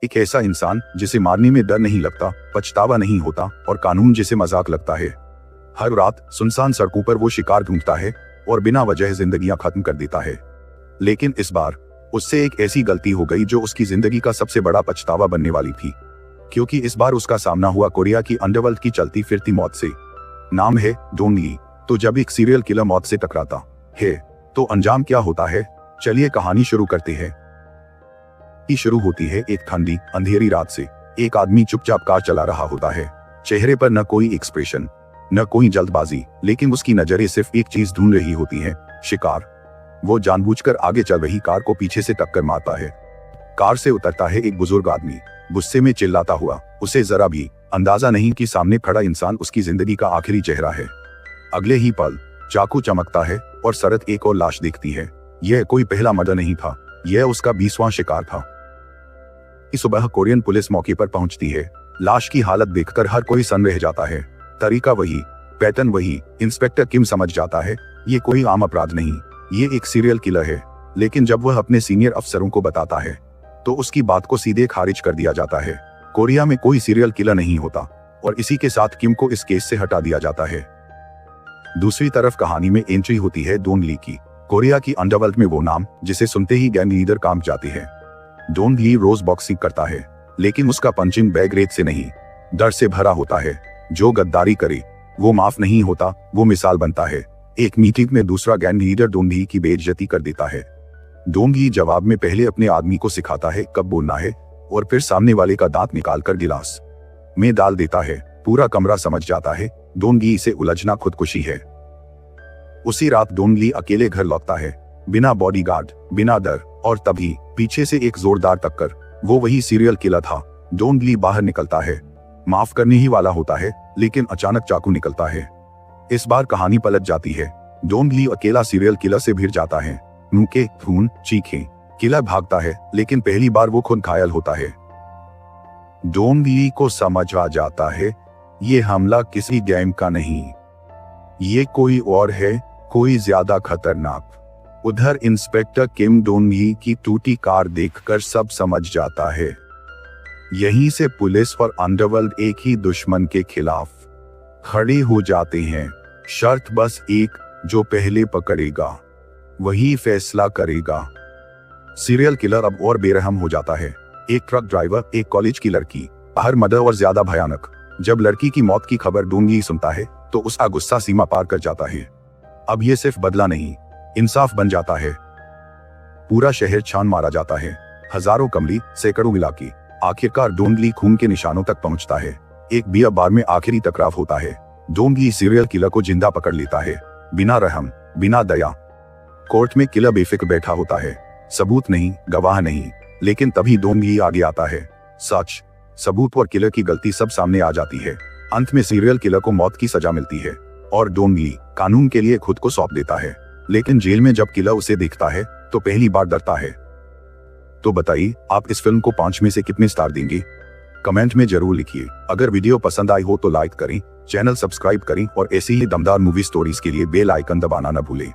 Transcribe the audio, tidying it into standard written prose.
एक ऐसा इंसान जिसे मारने में डर नहीं लगता, पछतावा नहीं होता और कानून जिसे मजाक लगता है। हर रात सुनसान सड़कों पर वो शिकार ढूंढता है और बिना वजह जिंदगियां खत्म कर देता है। लेकिन इस बार उससे एक ऐसी गलती हो गई जो उसकी जिंदगी का सबसे बड़ा पछतावा बनने वाली थी, क्योंकि इस बार उसका सामना हुआ कोरिया की अंडरवर्ल्ड की चलती फिरती मौत से। नाम है डोंग ली। तो जब एक सीरियल किलर मौत से टकराता है तो अंजाम क्या होता है, चलिए कहानी शुरू करते हैं। ये शुरू होती है एक ठंडी अंधेरी रात से। एक आदमी चुपचाप कार चला रहा होता है, चेहरे पर न कोई एक्सप्रेशन, न कोई जल्दबाजी, लेकिन उसकी नजरें सिर्फ एक चीज ढूंढ रही होती है, शिकार। वो जानबूझकर आगे चल रही कार को पीछे से टक्कर मारता है। कार से उतरता है एक बुजुर्ग आदमी, गुस्से में चिल्लाता हुआ। उसे जरा भी अंदाजा नहीं कि सामने खड़ा इंसान उसकी जिंदगी का आखिरी चेहरा है। अगले ही पल चाकू चमकता है और सरत एक और लाश दिखती है। यह कोई पहला मर्डर नहीं था, यह उसका 20वां शिकार था। इस सुबह कोरियन पुलिस मौके पर पहुंचती है। लाश की हालत देखकर हर कोई सन रह जाता है। तरीका वही, पैटर्न वही। इंस्पेक्टर किम समझ जाता है ये कोई आम अपराध नहीं, ये एक सीरियल किलर है। लेकिन जब वह अपने सीनियर अफसरों को बताता है तो उसकी बात को सीधे खारिज कर दिया जाता है। कोरिया में कोई सीरियल किलर नहीं होता और इसी के साथ किम को इस केस से हटा दिया जाता है। दूसरी तरफ कहानी में एंट्री होती है डोंग ली की। कोरिया की अंडरवर्ल्ड में वो नाम जिसे सुनते ही गैंग लीडर कांप जाते हैं। डोंग ली रोज बॉक्सिंग करता है, लेकिन उसका पंचिंग बैग रेत से नहीं, डर से भरा होता है। जो गद्दारी करे वो माफ नहीं होता, वो मिसाल बनता है। एक मीटिंग में दूसरा गैंग लीडर डोंग ली की बेइज्जती कर देता है। डोंग ली जवाब में पहले अपने आदमी को सिखाता है कब बोलना है और फिर सामने वाले का दांत निकालकर गिलास में डाल देता है। पूरा कमरा समझ जाता है डोंग ली से उलझना खुदकुशी है। उसी रात डोंग ली अकेले घर लौटता है, बिना बॉडीगार्ड, बिना डर, और तभी पीछे से एक जोरदार टक्कर। वो वही सीरियल किलर था। डोंग ली बाहर निकलता है, माफ करने ही वाला होता है, लेकिन अचानक चाकू निकलता है। इस बार कहानी पलट जाती है। डोंग ली अकेला सीरियल किलर से भिड़ जाता है। मुंह के खून, चीखें। किलर भागता है, लेकिन पहली बार वो खुद घायल होता है। डोंग ली को समझ आ जाता है ये हमला किसी गैंग का नहीं, ये कोई और है, कोई ज्यादा खतरनाक। उधर इंस्पेक्टर किम डोंग ली की टूटी कार देखकर सब समझ जाता है। यहीं से पुलिस और अंडरवर्ल्ड एक ही दुश्मन के खिलाफ खड़े हो जाते हैं। शर्त बस एक, जो पहले पकड़ेगा वही फैसला करेगा। सीरियल किलर अब और बेरहम हो जाता है। एक ट्रक ड्राइवर, एक कॉलेज की लड़की, हर मर्डर और ज्यादा भयानक। जब लड़की की मौत की खबर डोंग ली सुनता है तो उसका गुस्सा सीमा पार कर जाता है। अब ये सिर्फ बदला नहीं, इंसाफ बन जाता है। पूरा शहर छान मारा जाता है, हजारों कमली, सैकड़ों इलाके। आखिरकार डोंग ली खून के निशानों तक पहुंचता है। एक बियर बार में आखिरी टकराव होता है। डोंग ली सीरियल किलर को जिंदा पकड़ लेता है, बिना रहम, बिना दया। कोर्ट में किलर बेफिक्र बैठा होता है, सबूत नहीं, गवाह नहीं, लेकिन तभी डोंग ली आगे आता है। सच, सबूत और किलर की गलती सब सामने आ जाती है। अंत में सीरियल किलर को मौत की सजा मिलती है और डोंग ली कानून के लिए खुद को सौंप देता है। लेकिन जेल में जब किलर उसे देखता है तो पहली बार डरता है। तो बताइए आप इस फिल्म को 5 में से कितने स्टार देंगे? कमेंट में जरूर लिखिए। अगर वीडियो पसंद आई हो तो लाइक करें, चैनल सब्सक्राइब करें और ऐसी ही दमदार मूवी स्टोरीज के लिए बेल आइकन दबाना न भूलें।